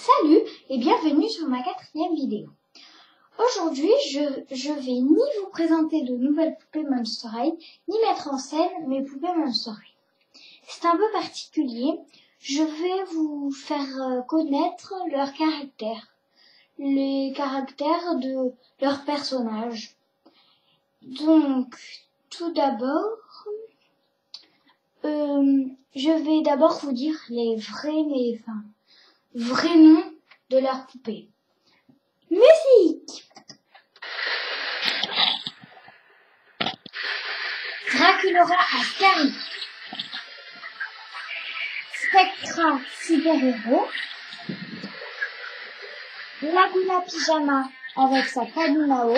Salut et bienvenue sur ma 4e vidéo. Aujourd'hui, je vais ni vous présenter de nouvelles poupées Monster High, ni mettre en scène mes poupées Monster High. C'est un peu particulier. Je vais vous faire connaître leurs caractères, les caractères de leurs personnages. Donc, tout d'abord, je vais d'abord vous dire les vrais noms de leurs poupées. Musique! Draculaura Ascari, Spectra Super-Héros, Laguna Pyjama avec sa cabine à eau,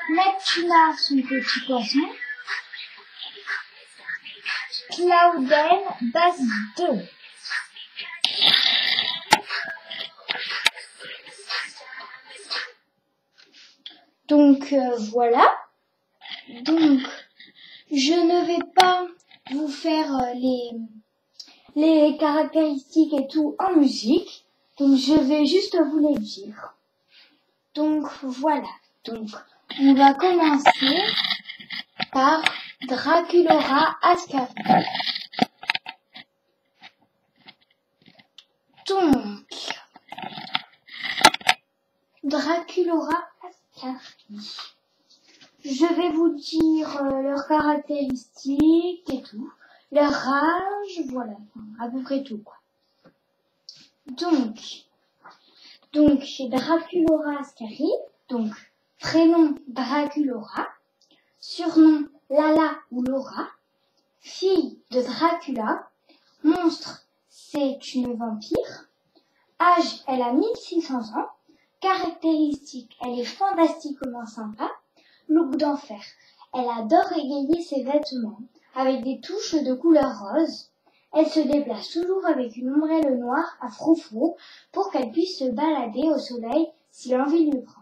Neptuna son petit poisson, Clouden Base 2. Donc voilà. Donc je ne vais pas vous faire les caractéristiques et tout en musique. Donc je vais juste vous les dire. Donc voilà. Donc on va commencer par Draculaura Ascari. Donc Draculaura Ascari. Je vais vous dire leurs caractéristiques et tout, leur âge, voilà, à peu près tout quoi. Donc chez Draculaura Ascari, donc prénom Draculaura, surnom Lala ou Laura, fille de Dracula, monstre c'est une vampire, âge elle a 1600 ans, caractéristiques elle est fantastiquement sympa, look d'enfer. Elle adore égayer ses vêtements avec des touches de couleur rose. Elle se déplace toujours avec une ombrelle noire à froufrou pour qu'elle puisse se balader au soleil si l'envie lui prend.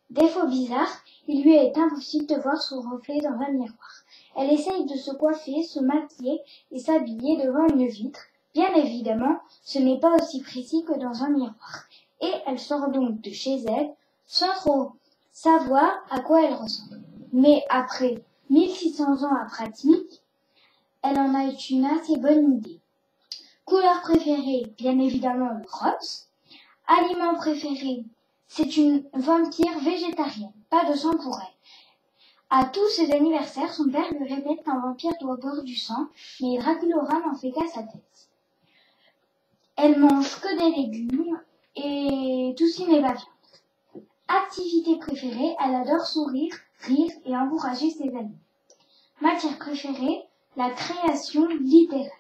Défaut bizarre, il lui est impossible de voir son reflet dans un miroir. Elle essaye de se coiffer, se maquiller et s'habiller devant une vitre. Bien évidemment, ce n'est pas aussi précis que dans un miroir. Et elle sort donc de chez elle sans trop savoir à quoi elle ressemble. Mais après 1600 ans à pratique, elle en a eu une assez bonne idée. Couleur préférée, bien évidemment le rose. Aliment préféré, c'est une vampire végétarienne, pas de sang pour elle. À tous ses anniversaires, son père lui répète qu'un vampire doit boire du sang, mais Draculaura n'en fait qu'à sa tête. Elle mange que des légumes et tout ce qui n'est pas viande. Activité préférée, elle adore sourire, rire et encourager ses amis. Matière préférée, la création littéraire.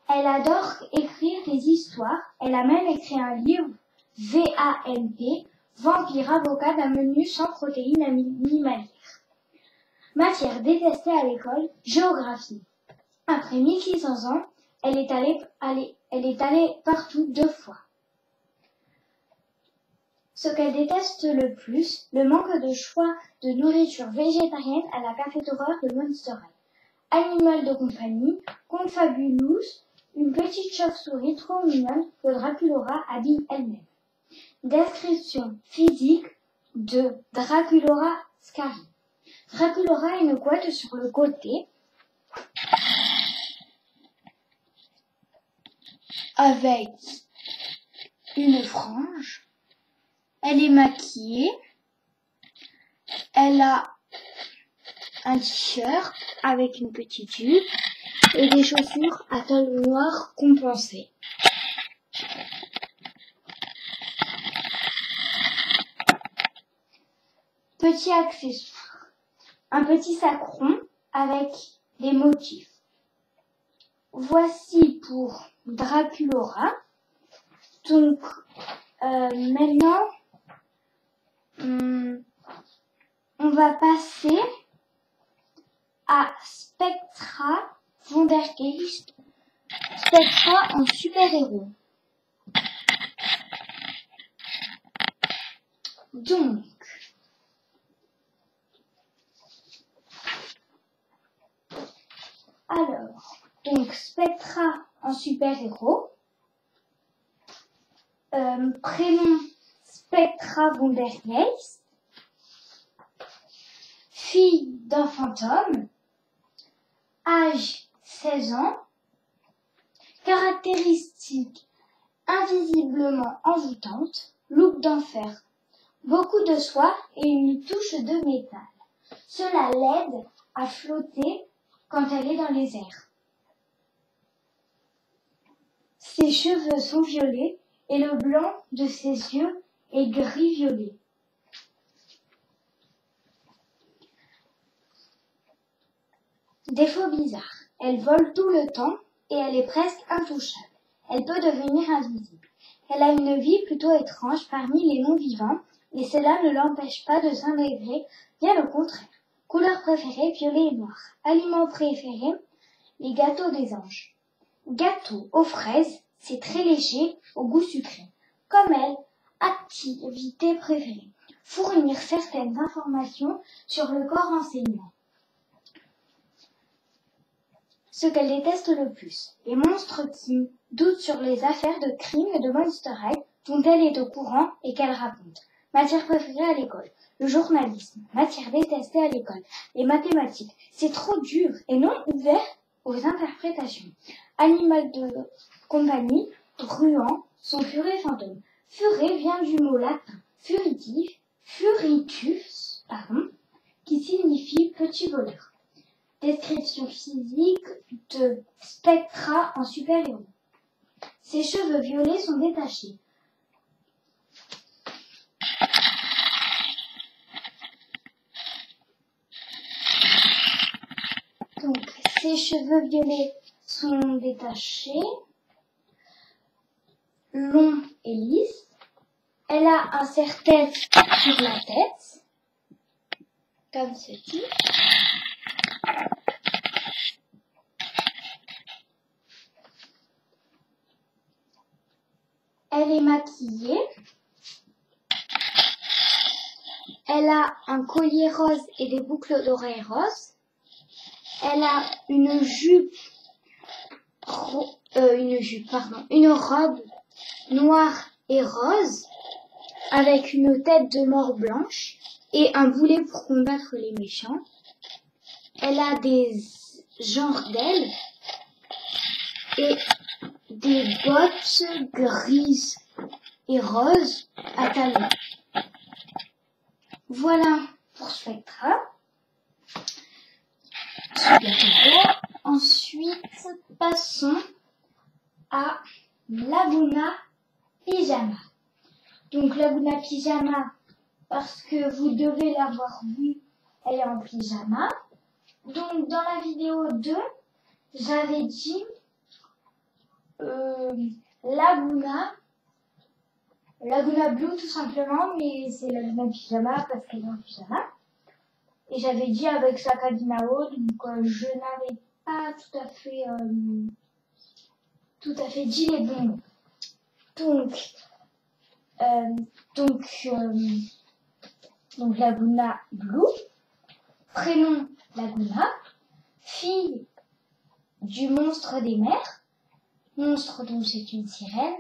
Elle adore écrire des histoires. Elle a même écrit un livre, VAMP, Vampire avocat d'un menu sans protéines animalières. Matière détestée à l'école, géographie. Après 1600 ans, elle est allée partout 2 fois. Ce qu'elle déteste le plus, le manque de choix de nourriture végétarienne à la cafétéria de Monster High. Animal de compagnie, Confabulous, une petite chauve-souris trop mignonne que Draculaura habille elle-même. Description physique de Draculaura Ascari. Draculaura a une couette sur le côté avec une frange. Elle est maquillée, elle a un t-shirt avec une petite jupe et des chaussures à talons noirs compensées. Petit accessoire, un petit sac rond avec des motifs. Voici pour Draculaura. Donc maintenant, on va passer à Spectra Wundergeist. Spectra en super-héros. Donc, Spectra en super-héros. Prénom Spectra von der Geist. Fille d'un fantôme. Âge 16 ans. Caractéristiques invisiblement envoûtantes. Look d'enfer. Beaucoup de soie et une touche de métal. Cela l'aide à flotter quand elle est dans les airs. Ses cheveux sont violets et le blanc de ses yeux est gris-violet. Défaut bizarre. Elle vole tout le temps et elle est presque intouchable. Elle peut devenir invisible. Elle a une vie plutôt étrange parmi les non-vivants et cela ne l'empêche pas de s'intégrer, bien le contraire. Couleur préférée, violet et noir. Aliment préféré, les gâteaux des anges. Gâteau aux fraises, c'est très léger, au goût sucré. Comme elle, activité préférée, fournir certaines informations sur le corps enseignant. Ce qu'elle déteste le plus, les monstres qui doutent sur les affaires de crime de Monster High dont elle est au courant et qu'elle raconte. Matière préférée à l'école, le journalisme. Matière détestée à l'école, les mathématiques. C'est trop dur et non ouvert aux interprétations. Animal de compagnie, Ruan, son furet fantôme. Furet vient du mot latin furicus, qui signifie petit voleur. Description physique de Spectra en super-héros. Ses cheveux violets sont détachés. Donc, ses cheveux violets sont détachés, longs et lisses. Elle a un serre-tête sur la tête, comme ceci. Elle est maquillée. Elle a un collier rose et des boucles d'oreilles roses. Elle a une robe noire et rose avec une tête de mort blanche et un boulet pour combattre les méchants. Elle a des genres d'ailes et des bottes grises et roses à talons. Voilà pour Spectra. Ensuite, passons à Laguna Pyjama. Donc Laguna Pyjama, parce que vous devez l'avoir vu, elle est en pyjama. Donc dans la vidéo 2, j'avais dit Laguna Blue tout simplement, mais c'est Laguna Pyjama parce qu'elle est en pyjama. Et j'avais dit avec Sakadinao, donc je n'avais pas tout à fait dit les bons mots. Donc Laguna Blue, prénom Laguna, fille du monstre des mers, monstre dont c'est une sirène,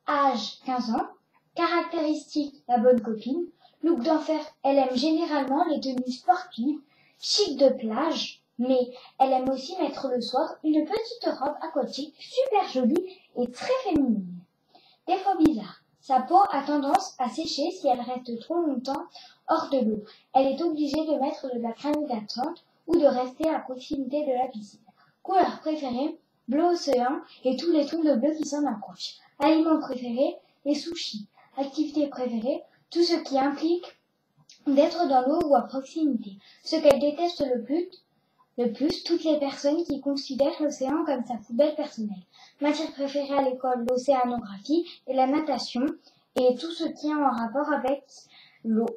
âge 15 ans, caractéristiques la bonne copine, look d'enfer, elle aime généralement les tenues sportives, chic de plage, mais elle aime aussi mettre le soir une petite robe aquatique super jolie et très féminine. Défaut bizarre, sa peau a tendance à sécher si elle reste trop longtemps hors de l'eau. Elle est obligée de mettre de la crème hydratante ou de rester à proximité de la piscine. Couleur préférée, bleu océan et tous les tons de bleu qui s'en approchent. Aliment préféré, les sushis. Activité préférée, tout ce qui implique d'être dans l'eau ou à proximité. Ce qu'elle déteste le plus, toutes les personnes qui considèrent l'océan comme sa poubelle personnelle. Matière préférée à l'école, l'océanographie et la natation et tout ce qui est en rapport avec l'eau.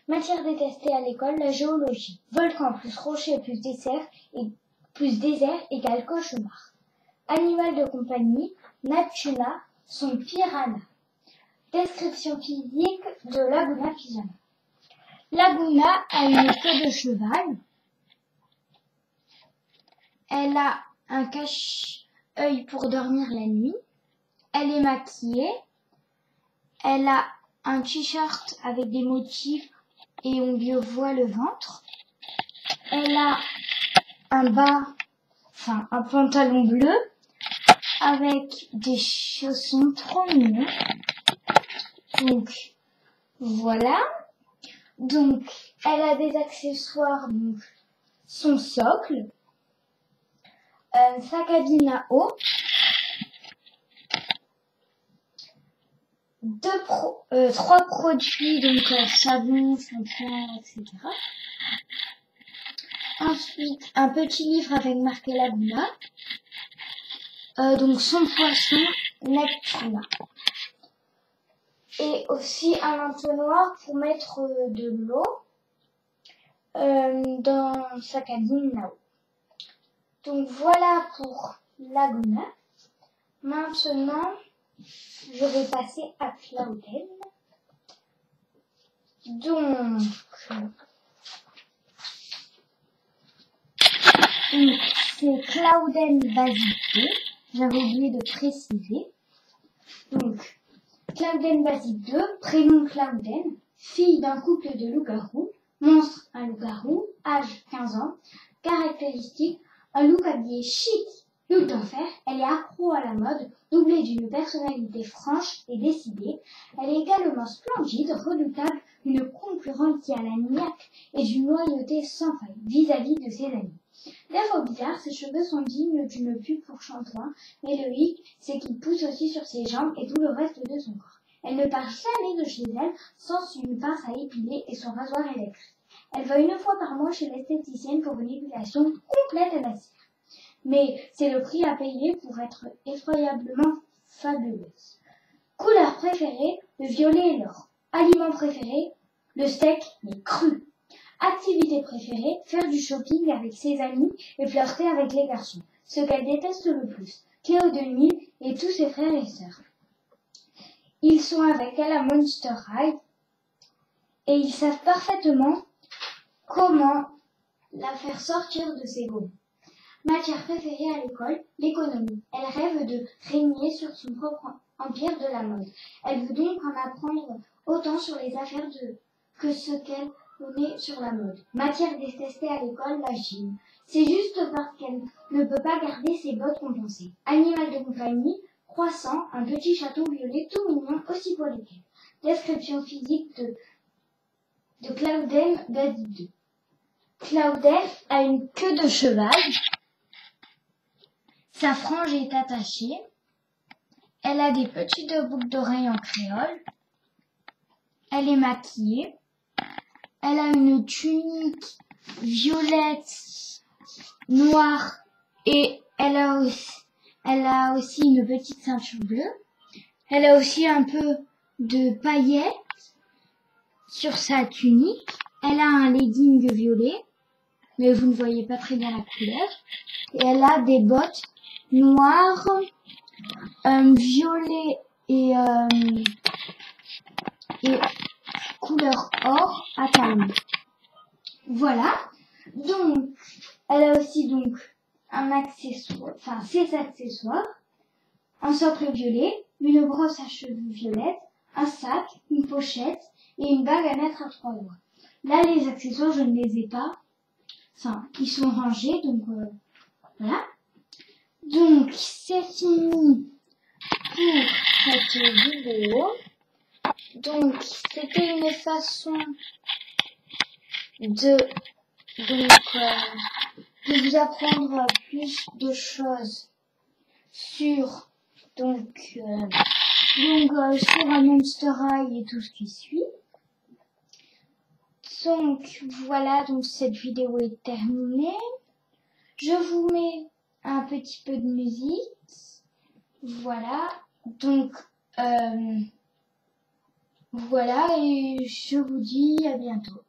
Matière détestée à l'école, la géologie. Volcan plus rocher plus désert égale cauchemar. Animal de compagnie, Natuna, son piranha. Description physique de Laguna Pyjama. Laguna a une queue de cheval. Elle a œil pour dormir la nuit. Elle est maquillée. Elle a un t-shirt avec des motifs et on lui voit le ventre. Elle a un pantalon bleu avec des chaussons trop mignons. Donc, voilà. Donc, elle a des accessoires, donc, son socle, sa cabine à eau, trois produits, donc savon, shampoing, etc. Ensuite, un petit livre avec marqué Laguna. Donc son poisson, Neptuna. Et aussi un entonnoir pour mettre de l'eau dans sa cabine là-haut. Donc voilà pour Laguna. Maintenant, je vais passer à Clouden. Donc c'est Clouden Basique 2. J'avais oublié de préciser. Donc, Clouden Basique 2, prénom Clouden, fille d'un couple de loups-garous, monstre un loup-garou, âge 15 ans, caractéristiques, un look habillé chic, look d'enfer, elle est accro à la mode, doublée d'une personnalité franche et décidée. Elle est également splendide, redoutable, une concurrente qui a la niaque et d'une loyauté sans faille vis-à-vis de ses amis. Défaut bizarre, ses cheveux sont dignes d'une pub pour shampoing, mais le hic, c'est qu'il pousse aussi sur ses jambes et tout le reste de son corps. Elle ne part jamais de chez elle sans une pince à épiler et son rasoir électrique. Elle va une fois par mois chez l'esthéticienne pour une épilation complète et massive. Mais c'est le prix à payer pour être effroyablement fabuleuse. Couleur préférée, le violet et l'or. Aliment préféré, le steak mais cru. Activité préférée, faire du shopping avec ses amis et flirter avec les garçons. Ce qu'elle déteste le plus, Cléo de Nil et tous ses frères et sœurs. Ils sont avec elle à Monster High et ils savent parfaitement comment la faire sortir de ses gonds. Matière préférée à l'école, l'économie. Elle rêve de régner sur son propre empire de la mode. Elle veut donc en apprendre autant sur les affaires que ce qu'elle connaît sur la mode. Matière détestée à l'école, la gym. C'est juste parce qu'elle ne peut pas garder ses bottes compensées. Animal de compagnie, croissant, un petit chaton violet tout mignon, aussi poli qu'elle. Description physique de Clouden Basique 2. Clouden a une queue de cheval. Sa frange est attachée. Elle a des petites boucles d'oreilles en créole. Elle est maquillée. Elle a une tunique violette, noire et elle a aussi une petite ceinture bleue. Elle a aussi un peu de paillettes sur sa tunique. Elle a un legging violet, mais vous ne voyez pas très bien la couleur. Et elle a des bottes noires, violet et couleur or à talons. Voilà. Donc, elle a aussi donc un accessoire, ses accessoires, un socle violet, une brosse à cheveux violette, un sac, une pochette et une bague à mettre à 3 doigts. Là, les accessoires, je ne les ai pas. Ils sont rangés, donc voilà. Donc, c'est fini pour cette vidéo. Donc, c'était une façon de vous apprendre plus de choses sur sur un Monster High et tout ce qui suit. Donc voilà, donc cette vidéo est terminée. Je vous mets un petit peu de musique. Voilà, donc voilà, et je vous dis à bientôt.